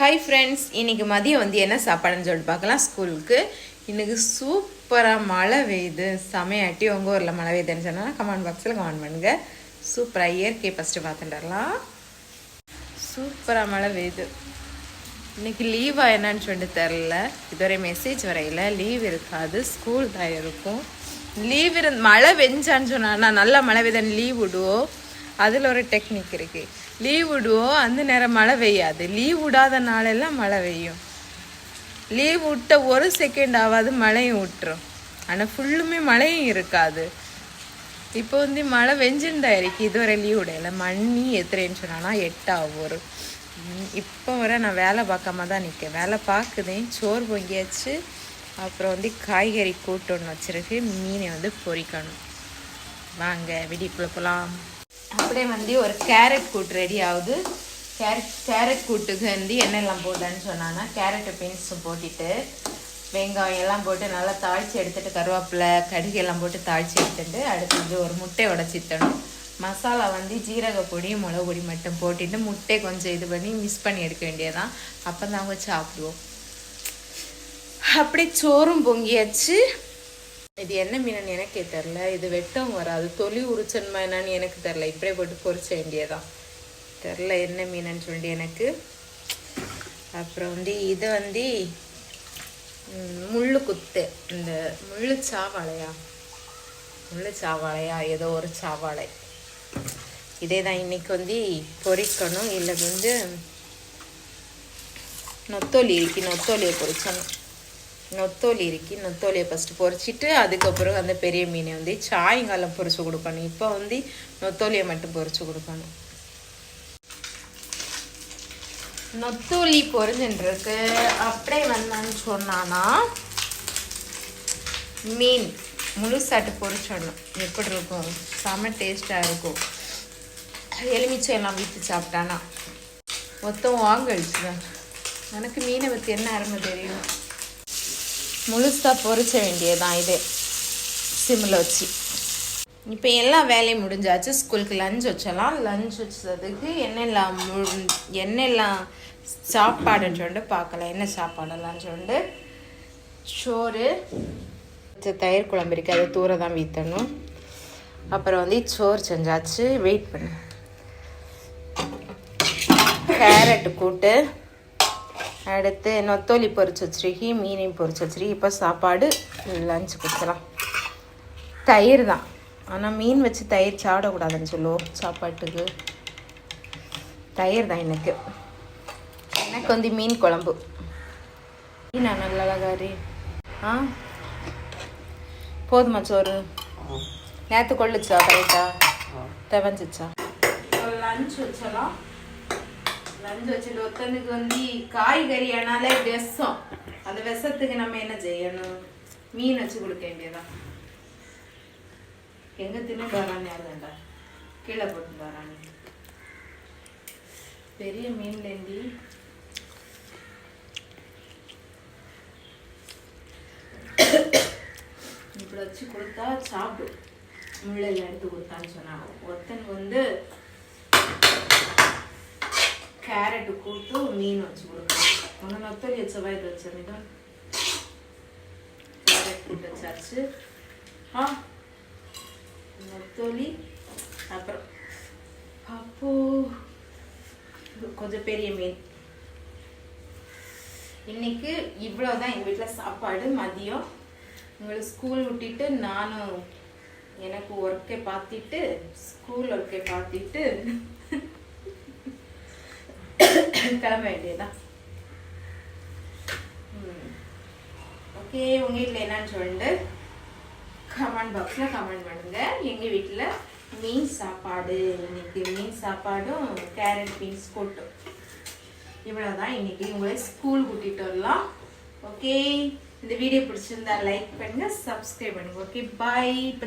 Hi friends, இன்றைக்கி மதியம் வந்து என்ன சாப்பாடுன்னு சொல்லிட்டு பார்க்கலாம். ஸ்கூலுக்கு இன்றைக்கி சூப்பராக மழை பெய்யுது, செமையாட்டி. உங்கள் ஊரில் மழை பெய்யுதுன்னு சொன்னால் கமெண்ட் பாக்ஸில் கமெண்ட் பண்ணுங்கள். சூப்பராக இயற்கையை ஃபஸ்ட்டு பார்த்துட்டுலாம். சூப்பராக மழை பெய்யுது. இன்றைக்கி லீவாக என்னன்னு சொல்லிட்டு தெரில. இதுவரை மெசேஜ் வரையில் லீவ் இருக்காது, ஸ்கூல் தான் இருக்கும். லீவ் மழை பெஞ்சான்னு சொன்னால் நல்லா மழை பெய்தான்னு லீவ் விடுவோம். அதில் ஒரு டெக்னிக் இருக்குது. லீவ் விடுவோம், அந்த நேரம் மழை பெய்யாது. லீவ் விடாத நாளெல்லாம் மழை பெய்யும். லீவ் விட்ட ஒரு செகண்ட் ஆகாது மழையும் விட்டுரும். ஆனால் ஃபுல்லுமே மழையும் இருக்காது. இப்போ வந்து மழை வெஞ்சுருந்தா இருக்கு. இதுவரை லீவ் விடையில மணி எத்தனைன்னு சொன்னான்னா 8 ஆகும். இப்போ வர நான் வேலை பார்க்காம தான் நிற்கேன். வேலை பார்க்குதேன். சோறு பொங்கியாச்சு. அப்புறம் வந்து காய்கறி கூட்டு ஒன்று வச்சுருக்கு. மீனை வந்து பொரிக்கணும். வாங்க வெடிக்குள்ள போகலாம். அப்படியே வந்து ஒரு கேரட் கூட்டு ரெடி ஆகுது. கேரட் கூட்டுக்கு வந்து எண்ணெயெல்லாம் போட்டேன்னு சொன்னான்னா கேரட்டு பீன்ஸும் போட்டுட்டு வெங்காயம் எல்லாம் போட்டு நல்லா தாளித்து எடுத்துகிட்டு கருவேப்பிலை கடுகெல்லாம் போட்டு தாளித்து எடுத்துட்டு அடுத்து வந்து ஒரு முட்டை உடச்சித்தணும். மசாலா வந்து ஜீரக பொடி மிளகு பொடி மட்டும் போட்டுட்டு முட்டை கொஞ்சம் இது பண்ணி மிக்ஸ் பண்ணி எடுக்க வேண்டியதான். அப்போ தான் அவங்க சாப்பிடுவோம். அப்படி சோறும் பொங்கியாச்சு. இது என்ன மீனன்னு எனக்கே தெரில. இது வெட்டம் வராது, தொலி உரிச்சன்மா என்னன்னு எனக்கு தெரில. இப்படியே போட்டு பொரிச்ச வேண்டியதான். தெரில என்ன மீனன்னு சொல்லிட்டு எனக்கு. அப்புறம் வந்து இது வந்து முள்ளு குத்து, இந்த முள்ளு சாவாழையா ஏதோ ஒரு சாவாழை. இதே தான் இன்னைக்கு வந்து பொரிக்கணும். இல்லை வந்து நொத்தோலி இருக்கு, நொத்தோலியை பொரிச்சணும். நொத்தோலியை ஃபஸ்ட்டு பொரிச்சிட்டு அதுக்கப்புறம் அந்த பெரிய மீனை வந்து சாயங்காலம் பொரிச்சு கொடுக்கணும். இப்போ வந்து நொத்தோலியை மட்டும் பொரிச்சு கொடுக்கணும். நொத்தோலி பொரிஞ்சுருக்கு. அப்படியே வந்தான்னு சொன்னான்னா மீன் முழுசாட்டு பொரிச்சிடணும். எப்படி இருக்கும்? செம்ம டேஸ்டாக இருக்கும். எலுமிச்சை எல்லாம் விற்று சாப்பிட்டானா மொத்தம் வாங்கடிச்சுதான். எனக்கு மீனை பற்றி என்ன அருமை தெரியும். முழுசாக பொரிச்ச வேண்டியதான். இது சிம்மில் வச்சு. இப்போ எல்லா வேலையும் முடிஞ்சாச்சு. ஸ்கூலுக்கு லஞ்ச் வச்சலாம். லஞ்ச் வச்சதுக்கு என்னெல்லாம் சாப்பாடுன்னு சொல்லிட்டு பார்க்கலாம். என்ன சாப்பாடெல்லாம் சொல்லிட்டு சோறு, தயிர் குழம்பு இருக்குது, அது தூர தான் வீத்தணும். அப்புறம் வந்து சோறு செஞ்சாச்சு. வெயிட் பண்ணு. கேரட்டு கூட்டு, அடுத்து நொத்தோலி பொரிச்சு வச்சிருக்கி, மீனையும் பொரிச்சு வச்சிருக்கி. இப்போ சாப்பாடு லஞ்சு கொடுத்துலாம். தயிர் தான், ஆனால் மீன் வச்சு தயிர் சாப்பிடக்கூடாதுன்னு சொல்லுவோம். சாப்பாட்டுக்கு தயிர் தான் எனக்கு. எனக்கு வந்து மீன் குழம்பு. நான் நல்ல அழகாரி. போதுமா சோறு? நேற்று கொள்ளுச்சா கரெக்டா தெவஞ்சிச்சா? லஞ்ச் வச்சலாம். லஞ்ச் வச்சுட்டு ஒருத்தனுக்கு வந்து காய்கறி ஆனாலே விஷம். அந்த விஷத்துக்கு நம்ம என்ன செய்யணும்? மீன் வச்சு கொடுக்க வேண்டியதான். எங்க தின்னு வரானே அதுண்டா கீழே போட்டு வரானே. பெரிய மீன்லேண்டி இப்படி வச்சு கொடுத்தா சாப்பிடும். முள்ளையில் எடுத்து கொடுத்தான்னு சொன்னாங்க. ஒருத்தனுக்கு வந்து கேரட்டு கூட்டு மீன் வச்சு கொடுக்கணும். ஒன்று நொத்தோலி வச்சவா இது வச்சிருந்தா கேரட் கூட்டு வச்சாச்சு. நொத்தோலி அப்புறம் அப்போ கொஞ்சம் பெரிய மீன். இன்னைக்கு இவ்வளோதான் எங்கள் வீட்டில் சாப்பாடு. மதியம் உங்களுக்கு ஸ்கூல் விட்டுட்டு நானும் எனக்கு ஒர்க்கை பார்த்துட்டு ஸ்கூல் ஒர்க்கை பார்த்துட்டு கிளம்ப வேண்டியதான். ஓகே, உங்கள் வீட்டில் என்னன்னு சொல்லிட்டு கமெண்ட் பாக்ஸில் கமெண்ட் பண்ணுங்க. எங்கள் வீட்டில் மீன் சாப்பாடு. இன்னைக்கு மீன் சாப்பாடும் கேரட் பீன்ஸ் கூட்டும். இவ்வளோதான் இன்னைக்கு. உங்களை ஸ்கூல் கூட்டிகிட்டு வரலாம். ஓகே, இந்த வீடியோ பிடிச்சிருந்தா லைக் பண்ணுங்க, சப்ஸ்கிரைப் பண்ணுங்க. ஓகே, பாய்.